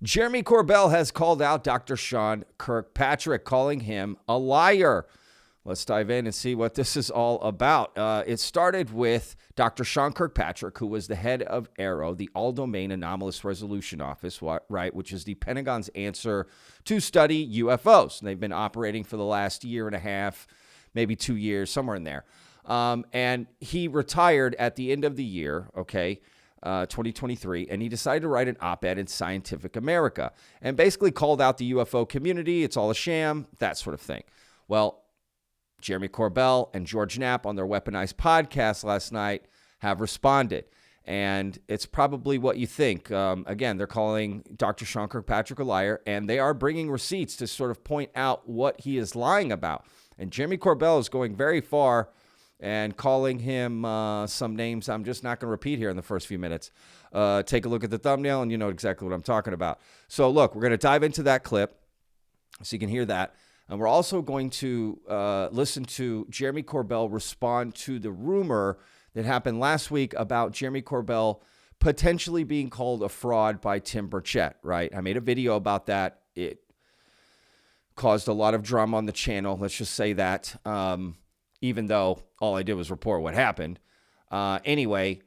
Jeremy Corbell has called out Dr. Sean Kirkpatrick, calling him a liar. Let's dive in and see what this is all about. It started with Dr. Sean Kirkpatrick, who was the head of AARO, the All-Domain Anomalous Resolution Office, right, which is the Pentagon's answer to study UFOs. And they've been operating for the last year and a half, maybe 2 years, somewhere in there. And he retired at the end of the year, 2023, and he decided to write an op-ed in Scientific America and basically called out the UFO community. It's all a sham, that sort of thing. Well, Jeremy Corbell and George Knapp on their Weaponized podcast last night have responded. And it's probably what you think. Again, they're calling Dr. Sean Kirkpatrick a liar, and they are bringing receipts to sort of point out what he is lying about. And Jeremy Corbell is going very far and calling him some names I'm just not going to repeat here in the first few minutes. Take a look at the thumbnail, and you know exactly what I'm talking about. So, look, we're going to dive into that clip so you can hear that. And we're also going to listen to Jeremy Corbell respond to the rumor that happened last week about Jeremy Corbell potentially being called a fraud by Tim Burchett, right? I made a video about that. It caused a lot of drama on the channel, let's just say that, even though all I did was report what happened. Anyway,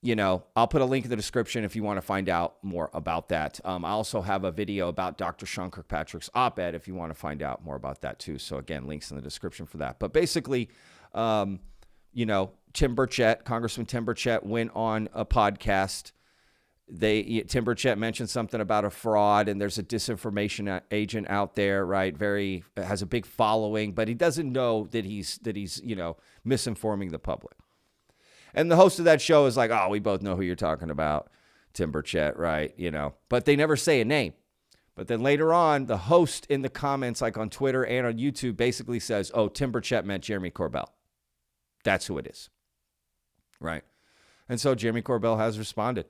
you know, I'll put a link in the description if you want to find out more about that. I also have a video about Dr. Sean Kirkpatrick's op-ed if you want to find out more about that too. So again, links in the description for that. But basically, you know, Tim Burchett, Congressman Tim Burchett went on a podcast. Tim Burchett mentioned something about a fraud, and there's a disinformation agent out there, right? Has a big following, but he doesn't know that he's you know, misinforming the public. And the host of that show is like, oh, we both know who you're talking about, Tim Burchett, right? You know, but they never say a name. But then later on, the host in the comments, like on Twitter and on YouTube, basically says, oh, Tim Burchett meant Jeremy Corbell. That's who it is, right? And so Jeremy Corbell has responded.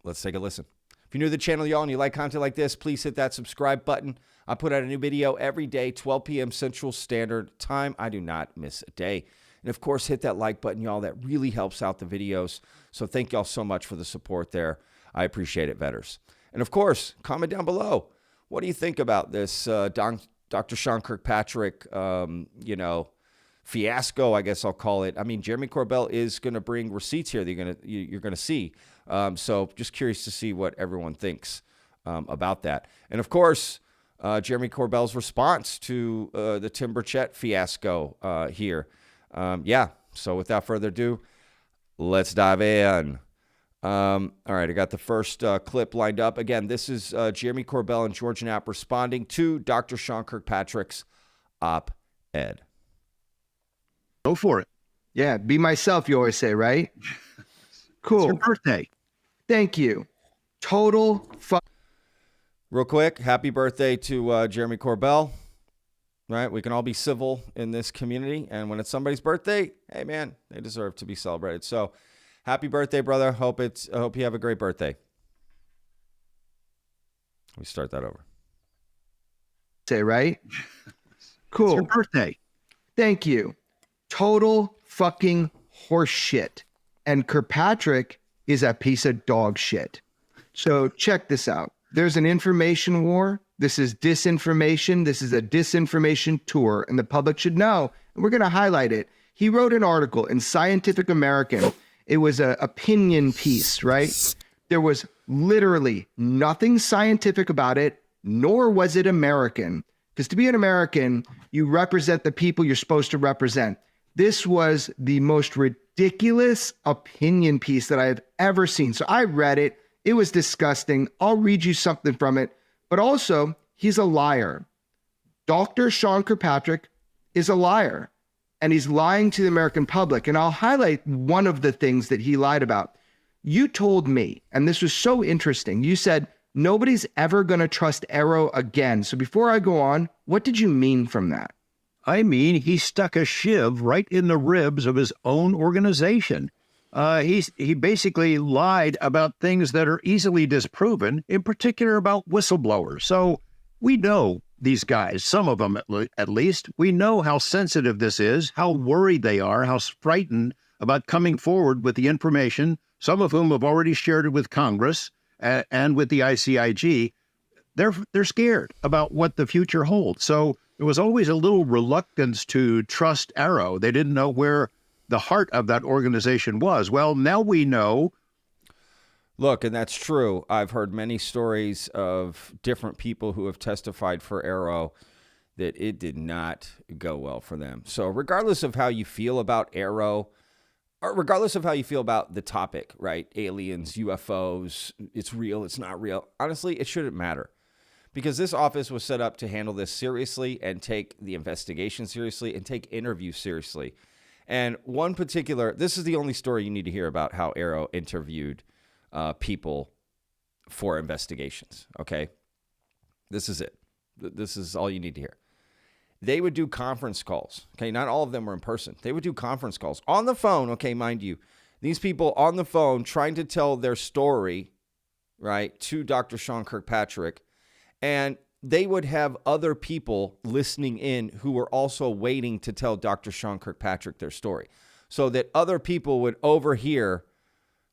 Let's take a listen. If you're new to the channel, y'all, and you like content like this, please hit that subscribe button. I put out a new video every day, 12 p.m. Central Standard Time. I do not miss a day. And, of course, hit that like button, y'all. That really helps out the videos. So thank y'all so much for the support there. I appreciate it, vetters. And, of course, comment down below. What do you think about this Dr. Sean Kirkpatrick, you know, fiasco, I guess I'll call it. I mean, Jeremy Corbell is going to bring receipts here that you're going to see. So just curious to see what everyone thinks about that. And, of course, Jeremy Corbell's response to the Tim Burchett fiasco here. Yeah, so without further ado, let's dive in. All right, I got the first clip lined up. Again, this is Jeremy Corbell and George Knapp responding to Dr. Sean Kirkpatrick's op-ed. Go for it. Yeah, be myself, you always say, right? Cool. It's your birthday. Thank you. Total fuck. Real quick, happy birthday to Jeremy Corbell. Right? We can all be civil in this community. And when it's somebody's birthday, hey, man, they deserve to be celebrated. So happy birthday, brother. I hope you have a great birthday. We start that over. Say, right? Cool. It's your birthday. Thank you. Total fucking horseshit. And Kirkpatrick is a piece of dog shit. So check this out. There's an information war. This is disinformation. This is a disinformation tour, and the public should know. And we're going to highlight it. He wrote an article in Scientific American. It was an opinion piece, right? There was literally nothing scientific about it, nor was it American. Because to be an American, you represent the people you're supposed to represent. This was the most ridiculous opinion piece that I have ever seen. So I read it. It was disgusting. I'll read you something from it. But also, he's a liar. Dr. Sean Kirkpatrick is a liar. And he's lying to the American public. And I'll highlight one of the things that he lied about. You told me, and this was so interesting, you said, nobody's ever going to trust AARO again. So before I go on, what did you mean from that? I mean, he stuck a shiv right in the ribs of his own organization. He basically lied about things that are easily disproven, in particular about whistleblowers. So we know these guys, some of them at least, we know how sensitive this is, how worried they are, how frightened about coming forward with the information, some of whom have already shared it with Congress. and with the ICIG, they're scared about what the future holds. So there was always a little reluctance to trust Arrow. They didn't know where the heart of that organization was. Well, now we know. Look, and that's true. I've heard many stories of different people who have testified for Arrow that it did not go well for them. So regardless of how you feel about Arrow, or regardless of how you feel about the topic, right? Aliens, UFOs, it's real, it's not real. Honestly, it shouldn't matter, because this office was set up to handle this seriously and take the investigation seriously and take interviews seriously. And this is the only story you need to hear about how Arrow interviewed people for investigations, okay? This is it. This is all you need to hear. They would do conference calls, okay? Not all of them were in person. They would do conference calls on the phone, okay, mind you. These people on the phone trying to tell their story, right, to Dr. Sean Kirkpatrick, and they would have other people listening in who were also waiting to tell Dr. Sean Kirkpatrick their story, so that other people would overhear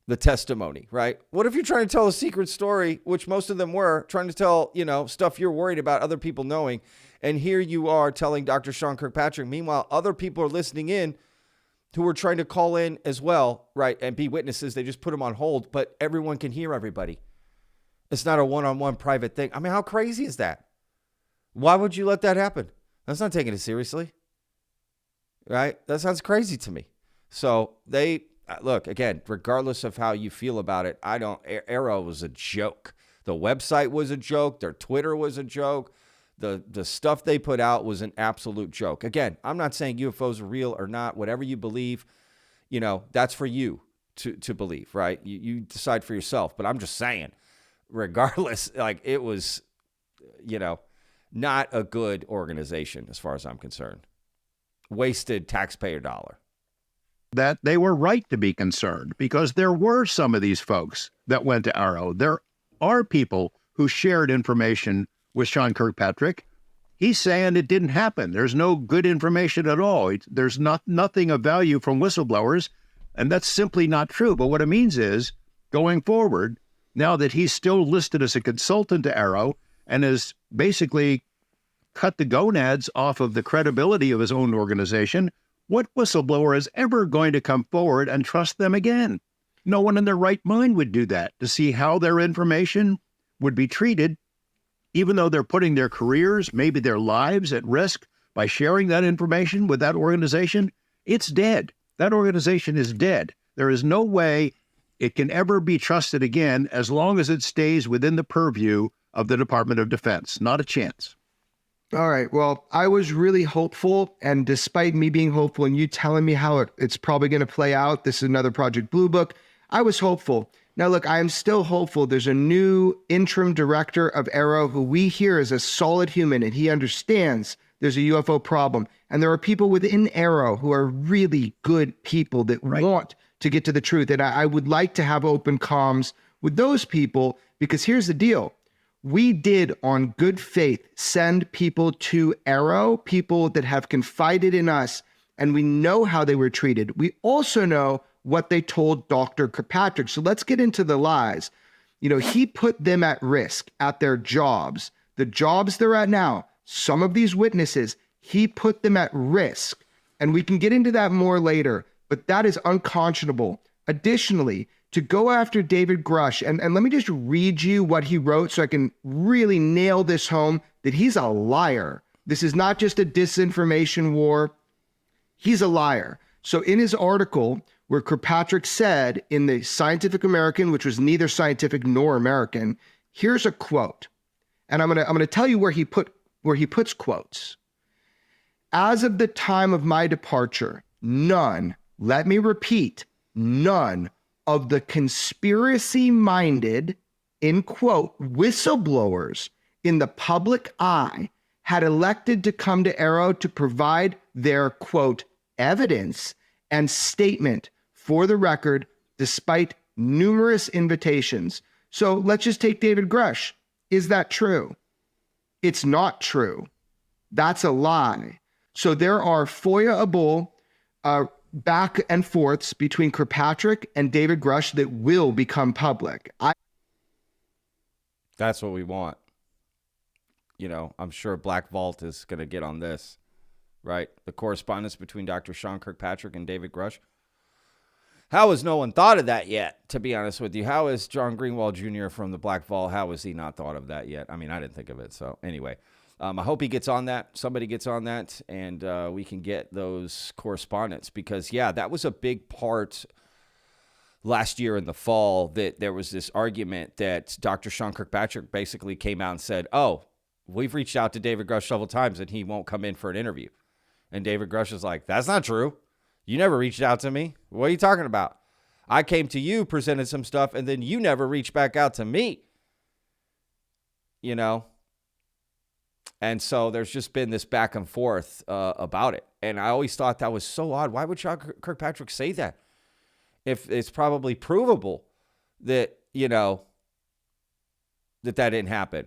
the testimony, right? What if you're trying to tell a secret story, which most of them were, trying to tell, stuff you're worried about other people knowing, and here you are telling Dr. Sean Kirkpatrick. Meanwhile, other people are listening in who were trying to call in as well, right, and be witnesses. They just put them on hold, but everyone can hear everybody. It's not a one-on-one private thing. I mean, how crazy is that? Why would you let that happen? That's not taking it seriously, right? That sounds crazy to me. So look, again, regardless of how you feel about it, Arrow was a joke. The website was a joke. Their Twitter was a joke. The stuff they put out was an absolute joke. Again, I'm not saying UFOs are real or not. Whatever you believe, that's for you to believe, right? You decide for yourself. But I'm just saying, regardless, it was, not a good organization as far as I'm concerned. Wasted taxpayer dollar. That they were right to be concerned, because there were some of these folks that went to Arrow. There are people who shared information with Sean Kirkpatrick. He's saying it didn't happen. There's no good information at all. There's nothing of value from whistleblowers, and that's simply not true. But what it means is, going forward, now that he's still listed as a consultant to Arrow and has basically cut the gonads off of the credibility of his own organization, what whistleblower is ever going to come forward and trust them again? No one in their right mind would do that, to see how their information would be treated, even though they're putting their careers, maybe their lives, at risk by sharing that information with that organization. It's dead. That organization is dead. There is no way it can ever be trusted again as long as it stays within the purview of the Department of Defense. Not a chance. All right. Well, I was really hopeful, and despite me being hopeful and you telling me how it's probably going to play out, this is another Project Blue Book, I was hopeful. Now, look, I am still hopeful. There's a new interim director of Arrow who we hear is a solid human, and he understands there's a UFO problem. And there are people within Arrow who are really good people that want to get to the truth. And I would like to have open comms with those people, because here's the deal. We did, on good faith, send people to Arrow, people that have confided in us, and we know how they were treated. We also know what they told Dr. Kirkpatrick. So let's get into the lies. He put them at risk at their jobs. The jobs they're at now, some of these witnesses, he put them at risk. And we can get into that more later, but that is unconscionable. Additionally, to go after David Grusch, and let me just read you what he wrote so I can really nail this home, that he's a liar. This is not just a disinformation war. He's a liar. So in his article, where Kirkpatrick said in the Scientific American, which was neither scientific nor American, here's a quote. And I'm gonna tell you where he puts quotes. As of the time of my departure, none, let me repeat, none of the conspiracy-minded, in quote, whistleblowers in the public eye had elected to come to Arrow to provide their, quote, evidence and statement for the record, despite numerous invitations. So let's just take David Grusch. Is that true? It's not true. That's a lie. So there are FOIA-able back and forths between Kirkpatrick and David Grusch that will become public. That's what we want. You know, I'm sure Black Vault is going to get on this, right? The correspondence between Dr. Sean Kirkpatrick and David Grusch. How has no one thought of that yet, to be honest with you? How is John Greenwald Jr. from the Black Vault, how has he not thought of that yet? I mean, I didn't think of it. So anyway, I hope he gets on that. Somebody gets on that, and we can get those correspondence because, yeah, that was a big part last year in the fall that there was this argument that Dr. Sean Kirkpatrick basically came out and said, oh, we've reached out to David Grusch several times and he won't come in for an interview. And David Grusch is like, that's not true. You never reached out to me. What are you talking about? I came to you, presented some stuff, and then you never reached back out to me. You know? And so there's just been this back and forth about it. And I always thought that was so odd. Why would Sean Kirkpatrick say that? If it's probably provable that, you know, that didn't happen.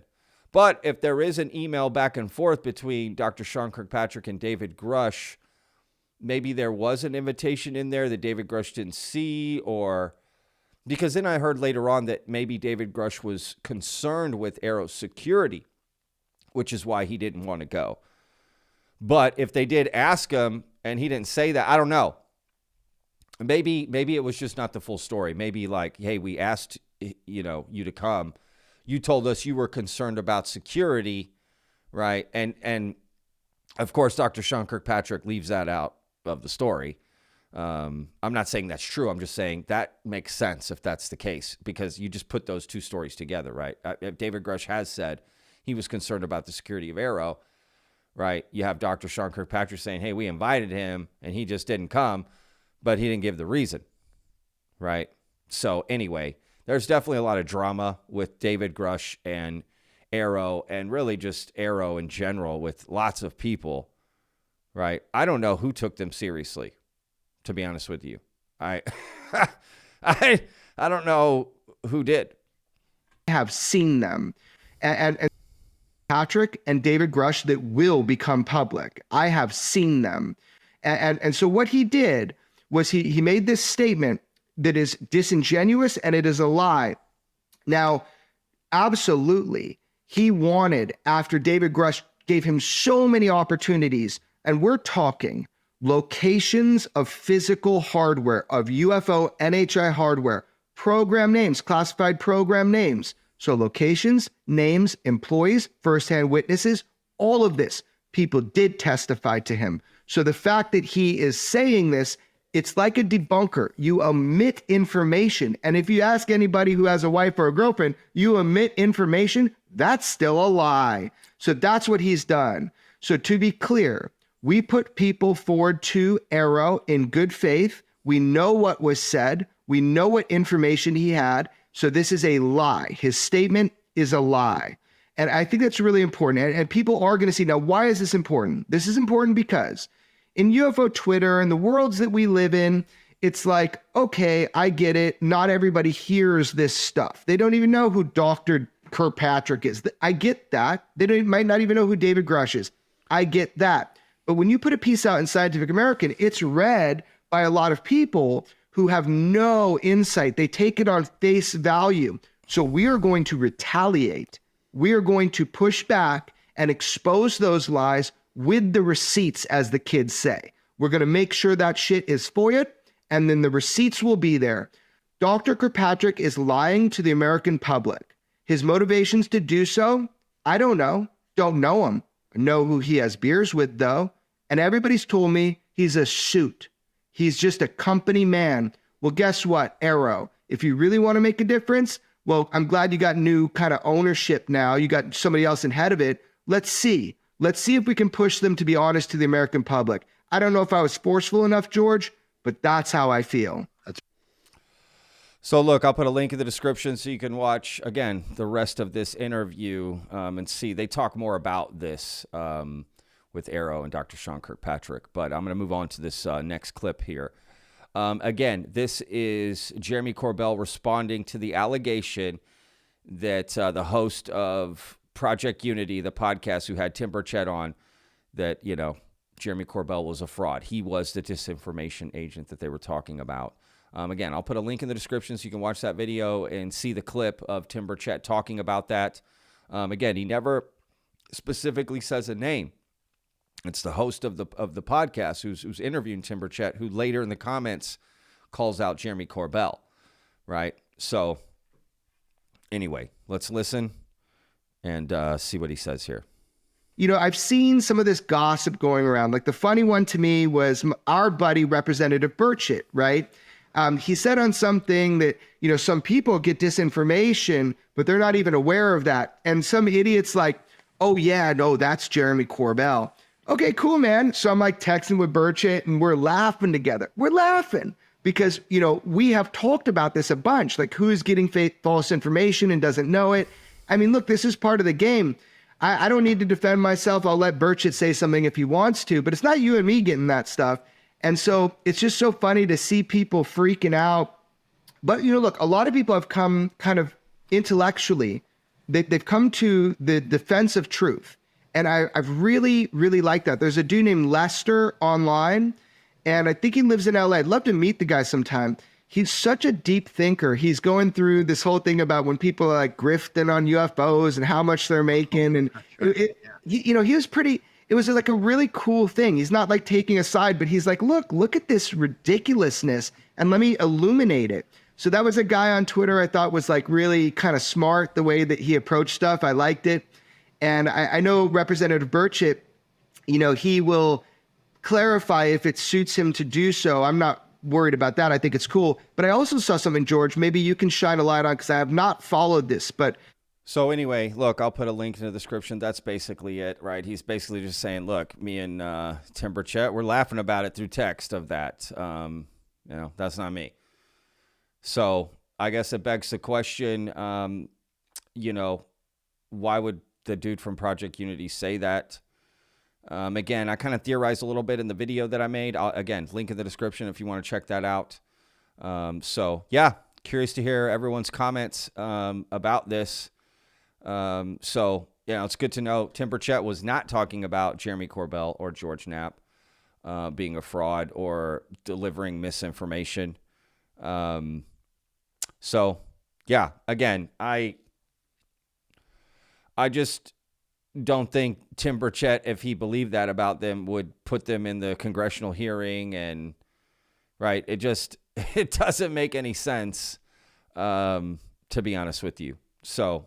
But if there is an email back and forth between Dr. Sean Kirkpatrick and David Grusch, maybe there was an invitation in there that David Grusch didn't see, or because then I heard later on that maybe David Grusch was concerned with Arrow's security, which is why he didn't want to go. But if they did ask him and he didn't say that, I don't know. Maybe it was just not the full story. Maybe like, hey, we asked, you know, you to come. You told us you were concerned about security, right? And of course, Dr. Sean Kirkpatrick leaves that out of the story. I'm not saying that's true. I'm just saying that makes sense if that's the case, because you just put those two stories together, right? If David Grusch has said he was concerned about the security of Arrow, right? You have Dr. Sean Kirkpatrick saying, hey, we invited him and he just didn't come, but he didn't give the reason, right? So anyway, there's definitely a lot of drama with David Grusch and Arrow, and really just Arrow in general with lots of people, right? I don't know who took them seriously, to be honest with you. I don't know who did. I have seen them. And Patrick and David Grusch that will become public. I have seen them. And so what he did was he made this statement that is disingenuous and it is a lie. Now, absolutely, he wanted, after David Grusch gave him so many opportunities, and we're talking locations of physical hardware, of UFO NHI hardware, program names, classified program names. So locations, names, employees, firsthand witnesses, all of this, people did testify to him. So the fact that he is saying this, it's like a debunker. You omit information. And if you ask anybody who has a wife or a girlfriend, you omit information, that's still a lie. So that's what he's done. So to be clear, we put people forward to Arrow in good faith. We know what was said. We know what information he had. So this is a lie. His statement is a lie. And I think that's really important. And people are going to see, now, why is this important? This is important because in UFO Twitter and the worlds that we live in, it's like, okay, I get it. Not everybody hears this stuff. They don't even know who Dr. Kirkpatrick is. I get that. They might not even know who David Grusch is. I get that. But when you put a piece out in Scientific American, it's read by a lot of people who have no insight. They take it on face value. So we are going to retaliate. We are going to push back and expose those lies with the receipts, as the kids say. We're going to make sure that shit is FOIA'd, and then the receipts will be there. Dr. Kirkpatrick is lying to the American public. His motivations to do so, I don't know. Don't know him. Know who he has beers with, though. And everybody's told me he's a suit. He's just a company man. Well, guess what, Arrow? If you really want to make a difference, well, I'm glad you got new kind of ownership now. You got somebody else in head of it. Let's see. Let's see if we can push them to be honest to the American public. I don't know if I was forceful enough, George, but that's how I feel. So look, I'll put a link in the description so you can watch, again, the rest of this interview and see. They talk more about this with Arrow and Dr. Sean Kirkpatrick. But I'm going to move on to this next clip here. Again, this is Jeremy Corbell responding to the allegation that the host of Project Unity, the podcast, who had Tim Burchett on, that, you know, Jeremy Corbell was a fraud. He was the disinformation agent that they were talking about. Again, I'll put a link in the description so you can watch that video and see the clip of Tim Burchett talking about that. Again, he never specifically says a name. It's the host of the podcast who's interviewing Tim Burchett, who later in the comments calls out Jeremy Corbell, right? So anyway, let's listen and see what he says here. You know, I've seen some of this gossip going around. Like the funny one to me was our buddy, Representative Burchett, right? He said on something that, you know, some people get disinformation, but they're not even aware of that. And some idiots like, oh yeah, no, that's Jeremy Corbell. Okay, cool, man. So I'm like texting with Burchett and we're laughing together. We're laughing because, you know, we have talked about this a bunch, like who's getting false information and doesn't know it. I mean, look, this is part of the game. I don't need to defend myself. I'll let Burchett say something if he wants to, but it's not you and me getting that stuff. And so it's just so funny to see people freaking out. But, you know, look, a lot of people have come kind of intellectually. They've come to the defense of truth. And I've really, really liked that. There's a dude named Lester online, and I think he lives in LA. I'd love to meet the guy sometime. He's such a deep thinker. He's going through this whole thing about when people are like grifting on UFOs and how much they're making. And, you know, he was pretty... It was like a really cool thing. He's not like taking a side, but he's like, look at this ridiculousness and let me illuminate it. So that was a guy on Twitter I thought was like really kind of smart the way that he approached stuff. I liked it. And I know Representative Burchett, you know, he will clarify if it suits him to do so. I'm not worried about that. I think it's cool. But I also saw something, George, maybe you can shine a light on because I have not followed this, but... So anyway, look, I'll put a link in the description. That's basically it, right? He's basically just saying, look, me and Tim Burchett, we're laughing about it through text of that. You know, that's not me. So I guess it begs the question, you know, why would the dude from Project Unity say that? Again, I kind of theorized a little bit in the video that I made. Again, link in the description if you want to check that out. So, yeah, curious to hear everyone's comments about this. So, you know, it's good to know Tim Burchett was not talking about Jeremy Corbell or George Knapp being a fraud or delivering misinformation. So, yeah, again, I just don't think Tim Burchett, if he believed that about them, would put them in the congressional hearing. And, right, it doesn't make any sense, to be honest with you. So,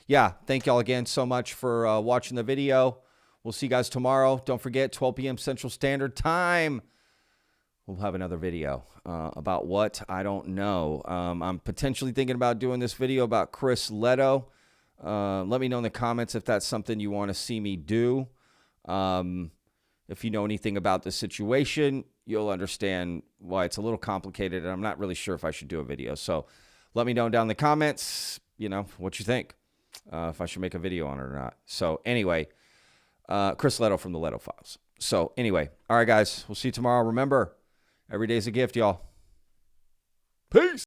yeah, thank y'all again so much for watching the video. We'll see you guys tomorrow. Don't forget, 12 p.m. Central Standard Time. We'll have another video about what I don't know. I'm potentially thinking about doing this video about Chris Leto. Let me know in the comments if that's something you want to see me do. If you know anything about the situation, you'll understand why it's a little complicated, and I'm not really sure if I should do a video. So let me know down in the comments, you know, what you think, if I should make a video on it or not. So anyway, Chris Leto from the Leto Files. So anyway, all right, guys, we'll see you tomorrow. Remember, every day's a gift, y'all. Peace.